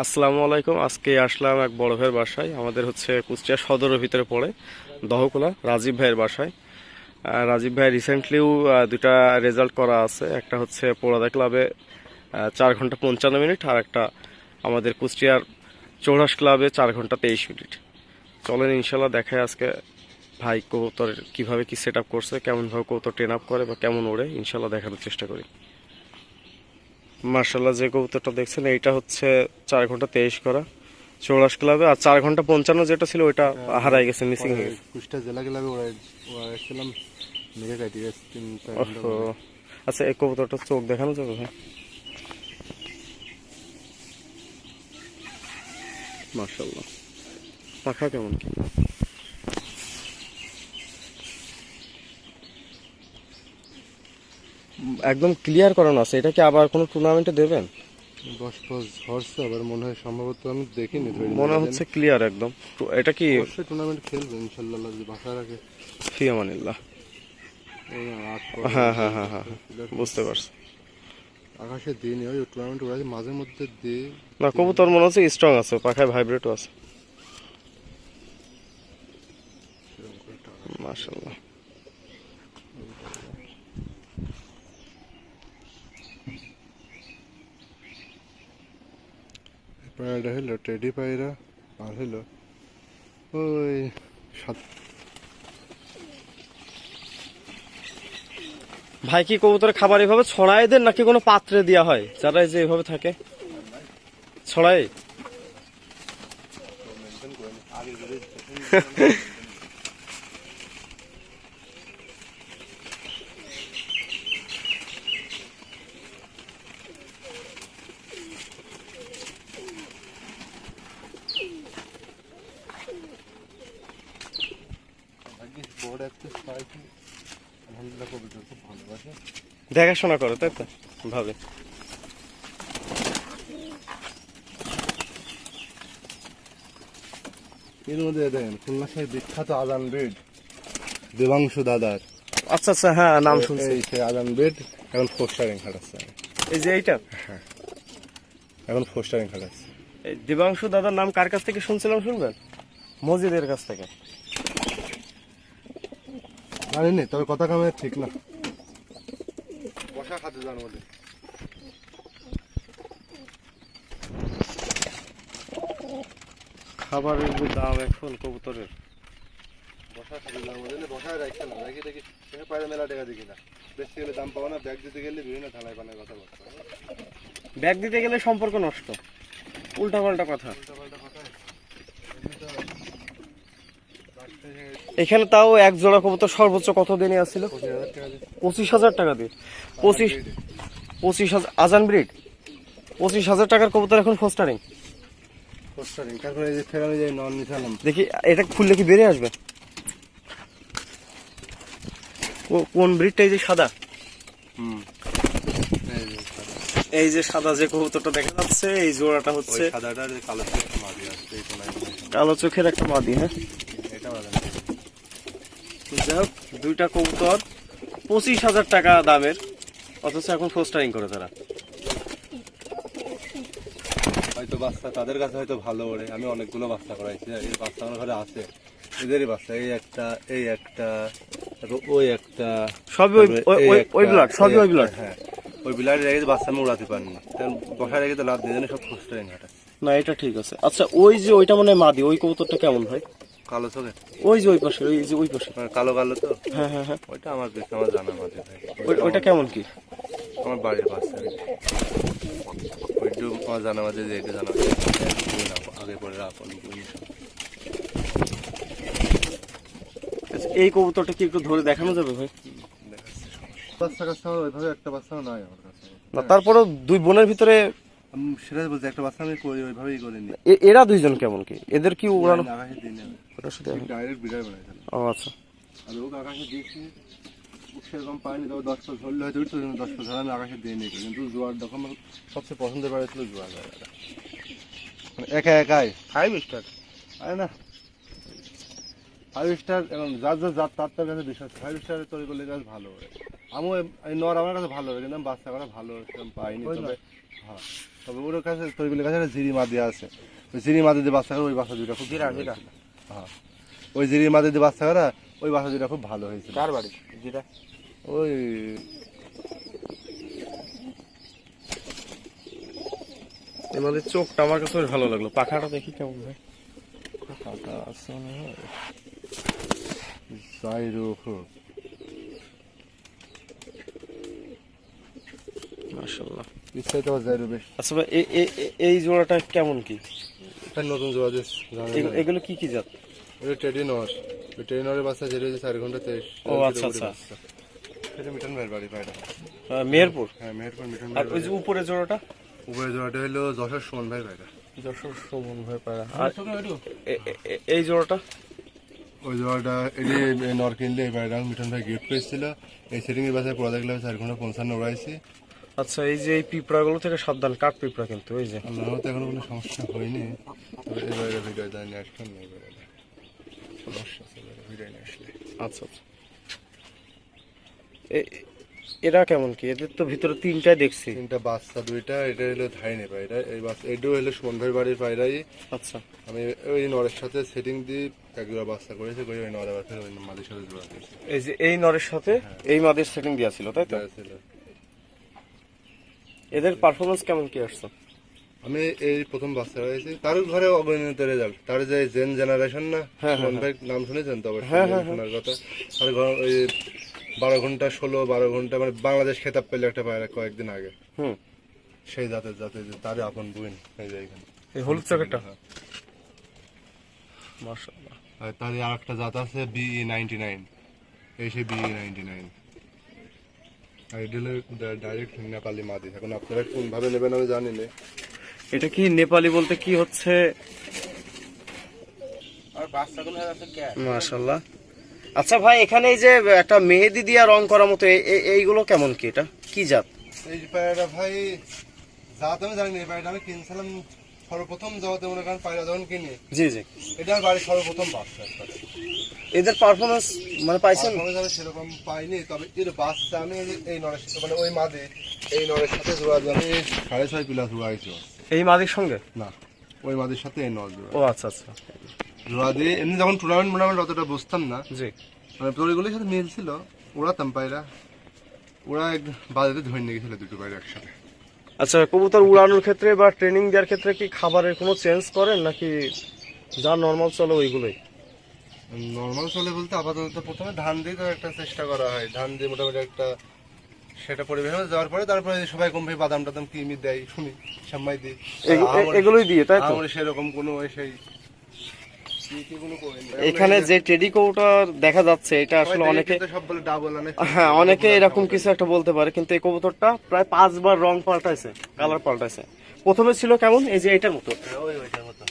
আসসালামু আলাইকুম। আজকে আসলাম এক বড় ভাইয়ের বাসায়। আমাদের হচ্ছে কুষ্টিয়া সদরের ভিতরে পড়ে, দহকুলা, রাজীব ভাইয়ের বাসায়। রাজীব ভাই রিসেন্টলিও দুটা রেজাল্ট করা আছে। একটা হচ্ছে পোড়াদা ক্লাবে 4 ঘন্টা 55 মিনিট, আর একটা আমাদের কুষ্টিয়ার চৌরাস ক্লাবে 4 ঘন্টা 23 মিনিট। চলেন ইনশাল্লাহ দেখায় আজকে ভাই কবুতরের কীভাবে কি সেট আপ করছে, কেমনভাবে কবুতর ট্রেন আপ করে বা কেমন ওড়ে, ইনশাল্লাহ দেখানোর চেষ্টা করি। মার্শাল্লাহ, যে কবুতরটা দেখছেন এইটা হচ্ছে 4 ঘন্টা 23 করা চৌরাস ক্লাবে, আর 4 ঘন্টা 55 যেটা ছিল ওইটা হারাই গেছে, মিসিং হয়ে গেছে। কুষ্টিয়া জেলা ক্লাবে ওড়াইছিলাম, মেঘে কাটি গেছে 3-4 ঘন্টা। আচ্ছা, এই কবুতরটা চোখ দেখানো যাবে ভাই? মার্শাল্লাহ, পাখা কেমন কি? একদম ক্লিয়ার করানো আছে। এটা কি আবার কোনো টুর্নামেন্টে দেবেন? বস হরছে আবার মনে হয়, সম্ভবত আমি দেখিনি। মনে হচ্ছে ক্লিয়ার একদম। এটা কি অবশ্যই টুর্নামেন্ট খেলবে ইনশাল্লাহ, যদি বাসা রাখে। ফি আমানিল্লাহ। এই হ্যাঁ হ্যাঁ হ্যাঁ হ্যাঁ, বুঝতে পারছি। আকাশে দিন ওই টুর্নামেন্ট ওড়াইছে, মাঝে মধ্যে দিয়ে না, কবুতর মনে হচ্ছে স্ট্রং আছে, পাখায় ভাইব্রেটও আছে। মাশাআল্লাহ। পায়রা হলো টেডি পায়রা, আর হলো ওই ভাই, কি কবুতরের খাবার এভাবে ছড়াই দেন নাকি কোনো পাত্রে দেওয়া হয়? যারা এই যে এভাবে থাকে ছড়াই। বোর্ড একটা পাইছি, আলহামদুলিল্লাহ কবিতা খুব ভালোবাসে, দেখাশোনা করে, তাই তো ভাবে। এর মধ্যে দেখেন খুলনা সেই বিখ্যাত আজান বেড দেবাংশু দাদার। আচ্ছা আচ্ছা, হ্যাঁ, নাম শুনছি। এই সেই আজান বেড এখন 4 স্টারিং খাটাচ্ছে। এই যে এইটা এখন 4 স্টারিং খাটাচ্ছে। এই দেবাংশু দাদার নাম কার কাছ থেকে শুনছিলাম শুনবেন? মসজিদের কাছ থেকে। জানি না, তবে কথা কামে ঠিক না, বসা খাতে যাওয়ার মধ্যে খাবারের যে দাম এখন কবুতরের, বসা খাতে যাওয়ার মধ্যে বসায় রাখছে না, রাখি দেখি পায়রা মেলা টাকা দেখি না, বেশি গেলে দাম পাবো না, ব্যাগ দিতে গেলে বিভিন্ন ঢালাই বানায় কথা বলতে হবে। ব্যাগ দিতে গেলে সম্পর্ক নষ্ট, উল্টা পাল্টা কথা। এখানে তাও এক জোড়া কবুতর সর্বোচ্চ কত দিনে আসছিল? 25,000 টাকা দিয়ে। 25,000 আজান ব্রিড, 25,000 টাকার কবুতর এখন ফোস্টারিং। তারপরে এই যে ফের আমি যে নন নিছিলাম, দেখি এটা খুললে কি বেরিয়ে আসবে? কোন ব্রিডটা? এই যে সাদা, এই যে সাদা যে কবুতরটা দেখা যাচ্ছে, এই জোড়াটা হচ্ছে সাদাটার কালো চোখের মাদি আছে, এই কোনায় কালো চোখের একটা মাদি। হ্যাঁ, এটা যাই হোক, দুইটা কবুতর 25,000 টাকা দামের, অথচ এখন ফোস্টারিং করে তারা। হয়তো বাচ্চা তাদের কাছে হয়তো ভালো ওড়ে, আমি অনেকগুলো বাচ্চা করাইছি, এই বাচ্চা আমার ঘরে আছে, এদেরই বাচ্চা, এই একটা ওই একটা, সবই ওই ব্লাড, সবই ওই ব্লাড। হ্যাঁ, ওই ব্লাড রেখে বাচ্চা আমি উড়াতে পারিনি, কারণ বসা রেখে তো লাভ দিয়ে সব ফোস্টারিং হাঁটা। না, এটা ঠিক আছে। আচ্ছা, ওই যে ওইটা মানে মাদি, ওই কবুতরটা কেমন ভাই? কালো চোখে, ওই যে ওই পাশে, ওই যে ওই পাশে কালো কালো তো। হ্যাঁ হ্যাঁ হ্যাঁ, ওইটা আমার বেশ আমার জানা মাঝে ভাই, ওইটা কেমন কি? আমার বাড়ির বাচ্চা, ওইটু আমার জানা মাঝে যে এটা জানা আগে পরে আপন। এই কবুতরটা কি একটু ধরে দেখানো যাবে ভাই? বাচ্চা কাছে আমার ওইভাবে একটা বাচ্চাও নাই আমার কাছে। না, তারপরেও দুই বোনের ভিতরে আমি সেটাই বলছি, একটা বাচ্চা আমি করি ওইভাবেই করিনি। এরা দুইজন কেমন কি? এদের কি উড়ানো? আকাশে দিই না, ওটার সাথে ডাইরেক্ট বিড়াল বানাইছিলাম। ও আচ্ছা, আর ওকে আকাশে দিয়েছি, সেরকম পাইনি, তবে 10 ফুট ধরলে হয়তো উঠতো, 10 ফুট ধরে আমি আকাশে দিয়ে নিই, কিন্তু জোয়ার যখন আমার সবচেয়ে পছন্দের পাড়া ছিল জোয়ার জায়গাটা, মানে একাই 5 স্টার। আরে না, 5 স্টার এখন যার তার কাছে বিশ্বাস, 5 স্টারের তৈরি করলে গাছ ভালো হয়। আমি এই নর আমার কাছে ভালো লাগে, কিন্তু আমি বাচ্চা করা ভালো সেরকম পাইনি। তবে হ্যাঁ, তবে ওর কাছে তৈরিগুলোর কাছে একটা জিরি মাদি আছে, ওই জিরি মাদি দিয়ে বাচ্চা করে ওই বাচ্চা দুইটা খুব জিরা ভালো জিরা হয়েছিল। হ্যাঁ, ওই জিরি মাদি দিয়ে বাচ্চা করা ওই বাচ্চা দুইটা খুব ভালো হয়েছিল। কার বাড়ি জিরা? ওই এবারে চোখটা আমার কাছে বেশ ভালো লাগলো, পাখাটা দেখি কেমন ভাই। পাতা আছে মনে হয়, যাই রোগ হোক। মাশাআল্লাহ। ইচ্ছাই তো যাই রোগ বেশ। আচ্ছা ভাই এই জোড়াটা কেমন কি? এটা নতুন জোড়া দিস, এগুলো কি কি জাত? ওই টেডি নর, ওই টেডি নরের বাচ্চা যেটা 4 ঘন্টা 23। ও আচ্ছা আচ্ছা, এটা মিঠন ভাইয়ের বাড়ি পায়রা। মেহেরপুর। হ্যাঁ, মেহেরপুর মিঠন আর ভাই। ওই যে উপরে জোড়াটা? উপরে জোড়াটা হলো যশোর সুমন ভাই পায়রা। যশোর সুমন ভাই পায়রা। আর এই জোড়াটা? ওই জোড়াটা এটি নর কিনলে এই পায়রা মিঠন ভাই গিফট করেছিল। এই সেটিং এর বাসায় পড়া দেখলে 4 ঘন্টা 55 উড়াইছি। আচ্ছা, এই যে এই পিঁপড়াগুলো থেকে সাবধান, কাঠ পিঁপড়া কিন্তু। এই যে আল্লাহর মতো এখনো কোনো সমস্যা হয়নি, তবে এই বাইরে ভিডিও জানি আসলাম না, এই বাইরে সমস্যা আছে ভিডিও নিয়ে আসলে। আচ্ছা আচ্ছা, এরা কেমন কি? এদের তো ভিতরে তিনটায় দেখছি। তিনটা বাচ্চা, দুইটা এটা হলো ধাইনে পায়রা, এই বাচ্চা এটাও হলো সুমন ভাইয়ের বাড়ির পায়রাই। আচ্ছা, আমি ওই নরের সাথে সেটিং দিয়ে এক জোড়া বাচ্চা করেছি, করে ওই নর আবার ফের ওই মাদির সাথে জোড়া দিয়েছি। এই যে এই নরের সাথে এই মাদের সেটিং দেওয়া ছিল, তাই তো? ছিল। এদের পারফরমেন্স কেমন কি আসছে? আমি এই প্রথম বাচ্চা হয়েছি, তার ঘরে অগণিত রেজাল্ট। তার যে জেন জেনারেশন না, সুমন ভাই নাম শুনেছেন তো অবশ্যই, শোনার কথা। তার ঘর ওই 12 ঘন্টা 12 ঘন্টা মানে বাংলাদেশ খেতাব পেলে একটা পায়রা কয়েকদিন আগে, হুম, সেই জাতের তারে আপন বুইন এই যে এখানে এই হলুদ চকেরটা। মাশাআল্লাহ। আর তার আর একটা জাত আছে BE 99, এই সেই BE 99। আর এটা হলো ডাইরেক্ট নেপালি মাদি। এখন আপনারা কোন ভাবে নেবেন আমি জানি না। এটা কি নেপালি বলতে কি হচ্ছে? আর বাচ্চাগুলো আছে কে? মাশাআল্লাহ। আচ্ছা ভাই, এখানে এই যে একটা মেহেদি দিয়া রং করার মতো এইগুলো কেমন কি? এটা কি জাত? এই পায়রাটা ভাই জাত আমি জানি না, এই পায়রাটা আমি কিনছিলাম সর্বপ্রথম জগতে, মনে করেন পায়রা যখন কিনি, জি জি, এটা আমার বাড়ির সর্বপ্রথম বাচ্চা। এদের পারফরমেন্স মানে পাইছেন? আমি সেরকম পাইনি, তবে এর বাচ্চা আমি এই নরের সাথে মানে ওই মাদে এই নরের সাথে জোড়া দিয়ে আমি 6.5 প্লাস জোড়াইছি। এই মাদির সঙ্গে? না, ওই মাদের সাথে এই নর জোড়া। ও আচ্ছা আচ্ছা, জোড়া দিয়ে এমনি যখন টুর্নামেন্ট অতটা বুঝতাম না, জি। মানে তরিগুলির সাথে মিল ছিল, ওড়াতাম পায়রা। ওরা বাজারে ধরে নিয়ে গেছিল দুটো পায়রা একসাথে। আচ্ছা, কবুতর উড়ানোর ক্ষেত্রে বা ট্রেনিং দেওয়ার ক্ষেত্রে কি খাবারের কোনো চেঞ্জ করেন, নাকি যা নর্মাল চলে ওইগুলোই? নর্মাল চলে বলতে আপাতত প্রথমে ধান দিয়ে তো একটা চেষ্টা করা হয়, ধান দিয়ে মোটামুটি একটা সেটা পরিবেশন যাওয়ার পরে তারপরে সবাই কম ভাই বাদাম টাদাম কিমি দেয় শুনি, সাম্মাই দিই, এগুলোই দিয়ে, তাই তো? আমার সেরকম কোনো সেই এখানে যে টেডি কবুতর দেখা যাচ্ছে, এটা আসলে অনেকে, সব বলে ডাবল আনে। হ্যাঁ, অনেকে এরকম কিছু একটা বলতে পারে, কিন্তু এই কবুতরটা প্রায় 5 বার রং পাল্টাইছে, কালার পাল্টাইছে। প্রথমে ছিল কেমন, এই যে এটার মতো, ওইটার মতো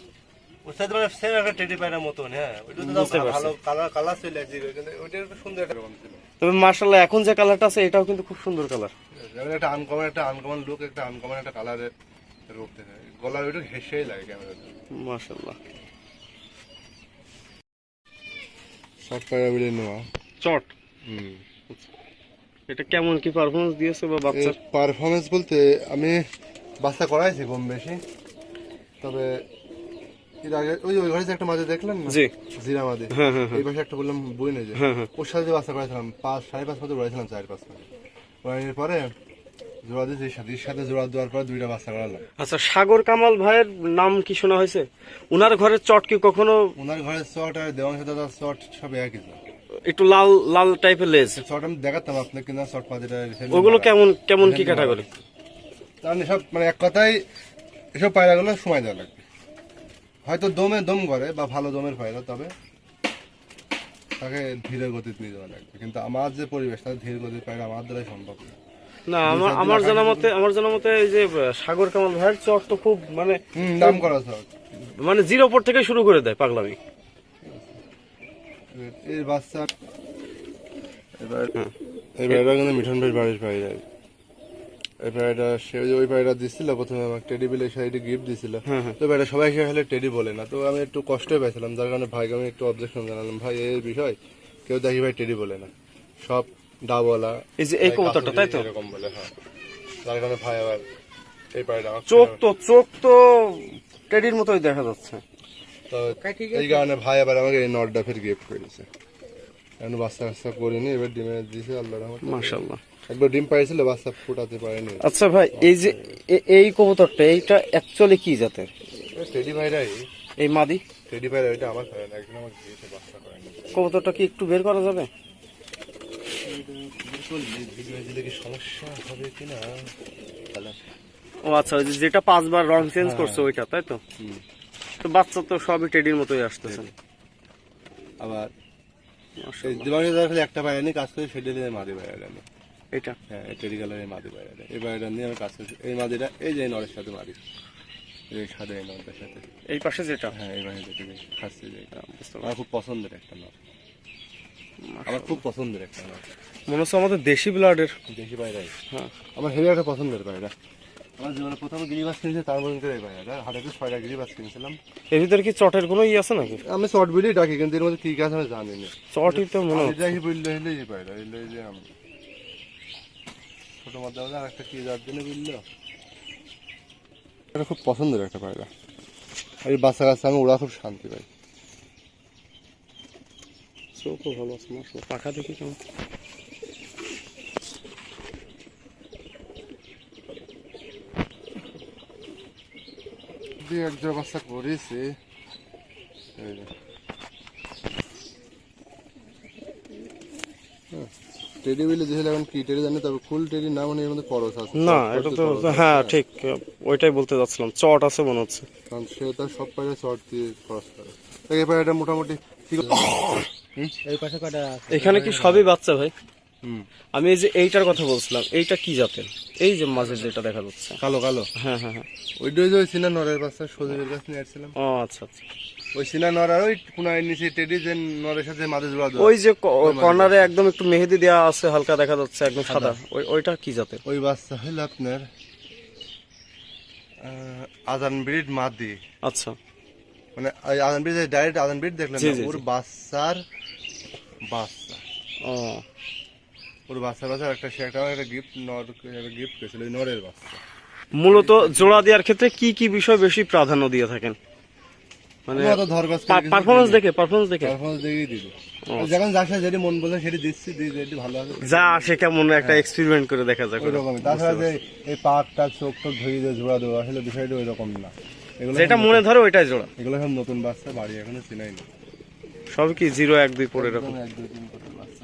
ওর সাথে মানে সেম একটা টেডি পায়রার মতন। হ্যাঁ, ওইটা তো ভালো কালার চলে আসছে, কিন্তু ওইটা সুন্দর একটা রকম ছিল। তবে মাশাআল্লাহ এখন যে কালারটা আছে এটাও কিন্তু খুব সুন্দর কালার। একটা আনকমন লুক, একটা আনকমন একটা কালারের রূপ থাকে, গলার ওইটা হেসেই লাগে ক্যামেরাতে। মাশাআল্লাহ। সব পায়রা মিলে নেওয়া চট, এটা কেমন কি পারফরমেন্স দিয়েছে বা বাচ্চার? পারফরমেন্স বলতে আমি বাচ্চা করাইছি কম বেশি, তবে এর আগে ওই ঘরে যে একটা মাঝে দেখলেন না, জি, জিরা মাঝে, হ্যাঁ হ্যাঁ এই পাশে একটা বললাম বই নেই যে, ওর সাথে যে বাচ্চা করাইছিলাম 5.5 মাস উড়াইছিলাম, 4-5 মাস উড়ানোর পরে জোড়া দিয়েছি, সাথে জোড়া দেওয়ার পরে 2টা বাচ্চা করালাম। আচ্ছা, সাগর কামাল ভাইয়ের নাম কি শোনা হয়েছে? উনার ঘরের চট কি কখনো? ওনার ঘরের চট আর দেওয়াংশ দাদার চট সব একই চট, একটু লাল লাল টাইপের লেজ, চট আমি দেখাতাম আপনাকে, কিনা চট পাতিটা ওগুলো কেমন কেমন কি ক্যাটাগরি? তাহলে সব মানে এক কথাই এসব পায়রাগুলো সময় দেওয়া লাগবে, হয়তো দম করে বা ভালো দমের পায়রা, তবে তাকে ধীরে গতিতে নিয়ে যাওয়া লাগবে। কিন্তু আমার যে পরিবেশ, তাদের ধীরে গতির পায়রা আমার দ্বারাই সম্ভব না। না, আমার জানা মতে এই যে সাগর কামাল ভাইয়ের চট তো খুব মানে দাম করা চট, মানে জিরো উপর থেকে শুরু করে দেয় পাগলামি। এই বাচ্চা এবার কিন্তু মিঠন ভাইয়ের বাড়ির পায়রা, এই পায়রাটা সে ওই পায়রা দিচ্ছিল প্রথমে আমাকে টেডি বিলে সাইডে গিফট দিছিল, তো পায়রা সবাই খেলে টেডি বলে না, তো আমি একটু কষ্টই পাইছিলাম, যার কারণে ভাইকে আমি একটু অবজেকশন জানালাম, ভাই এই বিষয় কেউ দেখি ভাই টেডি বলে না, সব ডাবলা এই যে এই কবুতরটা, তাই তো? এরকম বলে, হ্যাঁ। তার কারণে ভাই আবার এই পায়রা আমার চোখ তো টেডির মতোই দেখা যাচ্ছে। তো এই কারণে ভাই আবার আমাকে এই নটটা ফের গিফট করেছে। এখন বাচ্চা কাচ্চা করিনি, এবার ডিমে দিয়েছে আল্লাহর রহমতে। মাশাআল্লাহ। একবার ডিম পাইছিল, বাচ্চা ফুটাতে পারেনি। আচ্ছা ভাই, এই যে এই কবুতরটা, এইটা অ্যাকচুয়ালি কি জাতের? টেডি ভাইরাই, এই মাদি টেডি ভাইরা, এটা আমার করে না, একজন আমাকে দিয়েছে, বাচ্চা করেনি। কবুতরটা কি একটু বের করা যাবে? দেখি সমস্যা হবে কিনা। ও আচ্ছা, ওই যে যেটা 5 বার রং চেঞ্জ করছে ওইটা, তাই তো? তো বাচ্চা তো সবই টেডির মতোই আসতেছে। আবার এই দিবানি ধর খালি একটা পায়রা নিয়ে কাজ করে, সেটা দিয়ে মাদি পায়রা নিয়ে। এটা হ্যাঁ, এই টেডি কালারের মাদি পায়রা, এই পায়রা নিয়ে আমি কাজ করছি। এই মাদিটা এই যে নরের সাথে মাদি, এই সাদা এই নরটার সাথে। এই পাশে যেটা, হ্যাঁ, এই বাড়ি যেটা খাচ্ছি, যে বুঝতে আমার খুব পছন্দের একটা নর, আমার খুব পছন্দের একটা নর। মনে হচ্ছে আমাদের দেশি ব্লাডের। দেশি পায়রাই, হ্যাঁ, আমার হেভি একটা পছন্দের পায়রা। আমার জীবনে প্রথম গিরিবাস কিনেছি, তার মধ্যে এই পায়রাটা হাটে 6টা গিরিবাস কিনেছিলাম। এর ভিতরে কি চটের কোনো আছে নাকি? আমি শর্ট বিলি ডাকি, কিন্তু এর মধ্যে কি আছে আমি জানি না। চটই তো মনে হচ্ছে। দেখি বললে হলে এই পায়রা, এলে যে আমি ছোট মধ্যে আর একটা কি যার জন্য বুঝলো, এটা খুব পছন্দের একটা পায়রা। আর এই বাচ্চা কাচ্চা আমি ওরা খুব শান্তি পাই। চোখও ভালো আছে, মাশাআল্লাহ। পাখা দেখি কেমন। দুই এক জোড়া বাচ্চা করেছে। টেডি বিলে যেগুলো এখন কি টেডি জানি, তবে ফুল টেডি না, মানে এর মধ্যে করস আছে না, এটা তো হ্যাঁ ঠিক, ওইটাই বলতে যাচ্ছিলাম, চট আছে মনে হচ্ছে। কারণ সে তার সব পায়রা শর্ট দিয়ে খরচ করে। এই পায়রাটা মোটামুটি ঠিক আছে। এই পাশে কয়টা আছে? এখানে কি সবই বাচ্চা ভাই? হুম, আমি এই যে এইটার কথা বলছিলাম, এইটা কি জাতের? এই যে মাঝে যেটা দেখা যাচ্ছে। কালো কালো, হ্যাঁ হ্যাঁ হ্যাঁ। ওইটাই যে ওই সিনা নরের বাচ্চা সজীবের কাছে নিয়ে আসছিলাম। ও আচ্ছা আচ্ছা। ওই সিনা নর আর ওই কোনায় নিচে টেডি যে নরের সাথে মাঝে জোড়া দেওয়া। ওই যে কর্নারে একদম একটু মেহেদি দেওয়া আছে, হালকা দেখা যাচ্ছে, একদম সাদা, ওইটা কি জাতের? ওই বাচ্চা হইল আপনার আজান ব্রিড মাদি, আচ্ছা, মানে আজান ব্রিড ডাইরেক্ট আজান ব্রিড দেখলেন জি, না, জি, ওর জি। বাচ্চার বাচ্চা, ও ওর বাচ্চার বাচ্চা একটা সে একটা গিফট নর গিফট করেছিল, ওই নরের বাচ্চা। মূলত জোড়া দেওয়ার ক্ষেত্রে কি কি বিষয় বেশি প্রাধান্য দিয়ে থাকেন? মানে পারফরমেন্স দেখে পারফরমেন্স দেখেই দিবি, যখন যার সাথে যেটি মন বলে সেটি দিচ্ছি, যেটি ভালো হবে যা আসে কেমন একটা এক্সপেরিমেন্ট করে দেখা যাক। ওই রকমই। তাছাড়া যে এই পাকটা চোখ টোক ধুয়ে দিয়ে জোড়া দেওয়া, আসলে বিষয়টা ওই রকম না। এগুলো যেটা মনে ধরে ওইটাই জোড়া। এগুলো সব নতুন বাচ্চা, বাড়ি এখনো চিনাই না। সব কি 0 1 2 পড়ে এরকম? 1 2 3 করে বাচ্চা।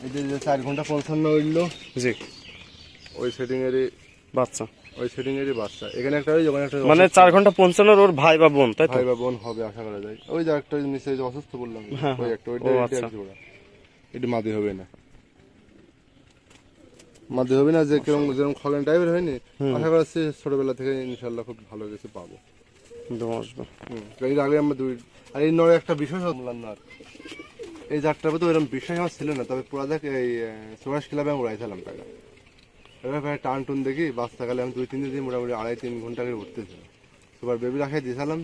এই যে 4 ঘন্টা 55 হইলো, জি, ওই সেটিং এরই বাচ্চা। ওই সেটিং এরই বাচ্চা। এখানে একটা ওই ওখানে একটা মানে 4 ঘন্টা 55 ওর ভাই বা বোন, তাই তো? ভাই বা বোন হবে আশা করা যায়। ওই যে একটা নিচে যে অসুস্থ বললাম, হ্যাঁ, ওই হ্যাঁ। একটা ওইটা ও, এটা আচ্ছা। জোড়া। এটা মাদি হবে না, মাদি হবে না, যে যেরকম খলেন টাইপের হয়নি, আশা করছি ছোটবেলা থেকে ইনশাল্লাহ খুব ভালো কিছু পাবো। দম আসবে। এর আগে আমরা দুই, আর এই নরে একটা বিষয় বললাম না, এই যাত্রার প্রতি ওইরকম বিষয় আমার ছিল না, তবে পুরা দেখ এই সুভাষ ক্লাবে আমি উড়াইছিলাম টাকা। এবার প্রায় টান টুন দেখি বাচ্চাকালে আমি 2 3 দিন মোটামুটি 2.5 3 ঘন্টা করে উঠতেছিলাম। সুপার বেবি রাখাই দিয়েছিলাম,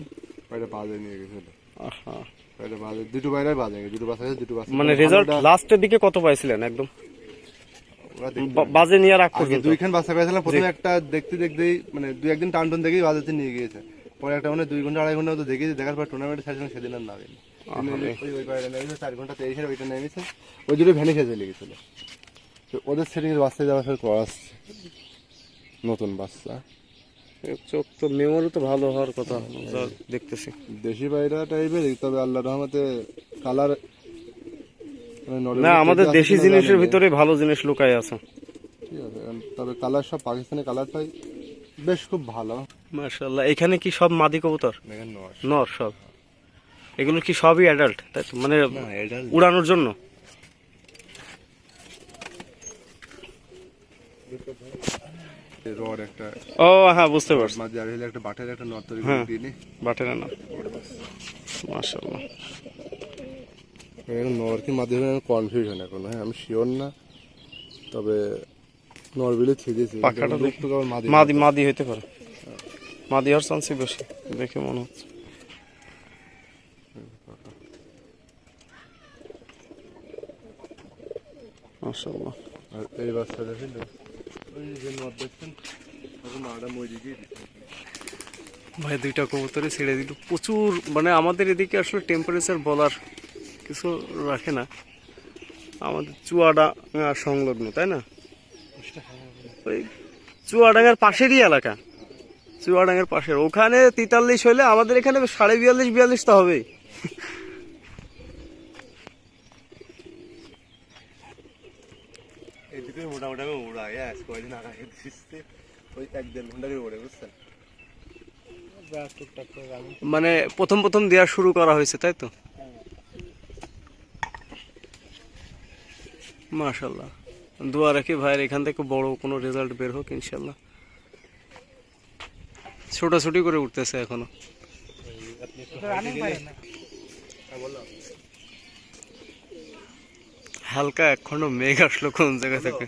পায়রা বাজে নিয়ে গেছিল, আহা। পায়রা বাজে, দুটো পায়রাই বাজে, দুটো বাচ্চা আছে, দুটো বাচ্চা। মানে রেজাল্ট লাস্টের দিকে কত পাইছিলেন একদম ওরা দেখতে বাজে নিয়ে রাখ আগে পর্যন্ত? 2খান বাচ্চা পেয়েছিলাম, প্রথমে একটা দেখতে দেখতেই মানে 2 1 দিন টান টুন দেখেই বাজাতে নিয়ে গিয়েছে। পরে একটা মানে 2 ঘন্টা 2.5 ঘন্টা মতো দেখেছি, দেখার পর টুর্নামেন্টে ছাড়ছিলাম, সেদিন আর নামেনি। ওই পায়রা নেমেছে 4 ঘন্টা 23 ওইটা নেমেছে, ওই দুটো ভ্যানিশে চলে গেছিল। তো ওদের সেটিং এর বাচ্চা যাওয়ার সাথে করাস নতুন বাচ্চা। চোখ তো মেমোরি তো ভালো হওয়ার কথা, যা দেখতেছি। দেশি পায়রা টাইপের, তবে আল্লাহর রহমতে কালার না, আমাদের দেশি জিনিসের ভিতরে ভালো জিনিস লুকায় আছে। ঠিক আছে, তবে কালার সব পাকিস্তানি কালারটাই বেশ খুব ভালো। মাশাআল্লাহ। এখানে কি সব মাদি কবুতর? দেখেন নর, নর সব? এগুলো কি সবই অ্যাডাল্ট, তাই তো? মানে না এটা উড়ানোর জন্য? রড একটা ও হ্যাঁ, বুঝতে পারছি। মাঝে আর হলে একটা বাটের একটা নর তৈরি হ্যাঁ। করে দিয়ে নি। বাটের না, মাশাআল্লাহ। এখন নর কি মাদি হবে কনফিউশন এখন, হ্যাঁ আমি শিওর না, তবে নর বিলে ছেড়েছি। পাখাটা দেখ, একটু আবার মাদি মাদি মাদি হইতে পারে, মাদি হওয়ার চান্সই বেশি দেখে মনে হচ্ছে। মাশাআল্লাহ। আর এই বাচ্চা দেখেন তো, ওই যে নদ দেখছেন, এখন মাটা মরে গিয়ে ভাই দুইটা কবুতরই ছেড়ে দিল প্রচুর, মানে আমাদের এদিকে আসলে টেম্পারেচার বলার কিছু রাখে না, আমাদের চুয়াডাঙ্গা সংলগ্ন, তাই না? ওই চুয়াডাঙ্গার পাশেরই এলাকা, চুয়াডাঙ্গার পাশের, ওখানে 43 হলে আমাদের এখানে 42.5-42 তো হবেই। এদিকে মোটামুটি আমি উড়াই, কয়দিন আগে দিচ্ছে ওই 1-1.5 ঘন্টা করে ওড়ে, বুঝছেন? টুকটাক করে রাখুন। মানে প্রথম প্রথম দেওয়া শুরু করা হয়েছে, তাই তো? মাশাআল্লাহ, দোয়া রাখি ভাইয়ের এখান থেকে বড় কোনো রেজাল্ট বের হোক ইনশাল্লাহ। ছোটাছুটি করে উঠতেছে এখনো। রানিং পারে না। হালকা এক খন্ড মেঘ আসলো কোন জায়গা থেকে।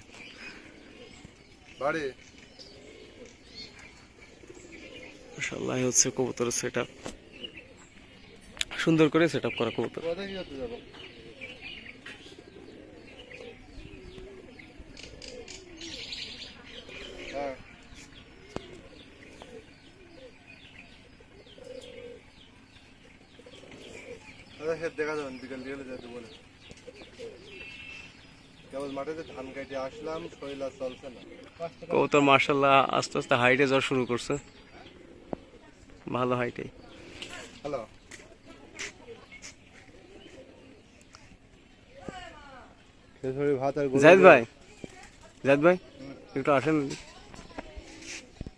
বাড়ি মাশাআল্লাহ, এই হচ্ছে কবুতরের সেটআপ, সুন্দর করে সেটআপ করা কবুতর। কোথায় কি করতে যাবো? হ্যাঁ, দেখা যাবেন বিকাল বিকালে যেতে বলে। কেবল মাঠেতে ধান কাটে আসলাম, শরীর আর চলছে না। কবুতর মাশাআল্লাহ আস্তে আস্তে হাইটে যাওয়া শুরু করছে, ভালো হাইটে। হ্যালো, ভাত আর জাহিদ ভাই, জাহিদ ভাই একটু আসেন।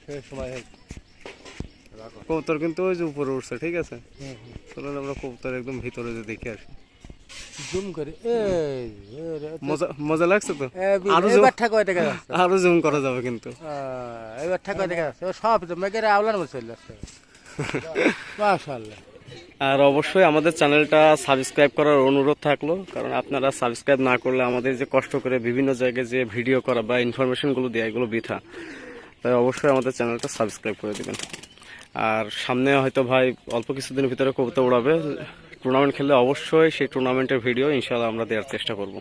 শেষ সময় রাখো। কবুতর কিন্তু ওই যে উপরে উঠছে, ঠিক আছে? চলুন আমরা কবুতর একদম ভিতরে যে দেখে আসি। জুম করে মজা মজা লাগছে তো? এবার ঠাক কয় টাকা যাচ্ছে? আরো জুম করা যাবে কিন্তু। এবার ঠাক কয় টাকা যাচ্ছে? ও সব তো মেঘের আওলার মতো চলে আসছে। মাশাআল্লাহ। আর অবশ্যই আমাদের চ্যানেলটা সাবস্ক্রাইব করার অনুরোধ থাকলো, কারণ আপনারা সাবস্ক্রাইব না করলে আমাদের যে কষ্ট করে বিভিন্ন জায়গায় যে ভিডিও করা বা ইনফরমেশনগুলো দেওয়া, এগুলো বৃথা। তাই অবশ্যই আমাদের চ্যানেলটা সাবস্ক্রাইব করে দেবেন। আর সামনে হয়তো ভাই অল্প কিছুদিনের ভিতরে কবুতর উড়াবে, টুর্নামেন্ট খেললে অবশ্যই সেই টুর্নামেন্টের ভিডিও ইনশাআল্লাহ আমরা দেওয়ার চেষ্টা করব।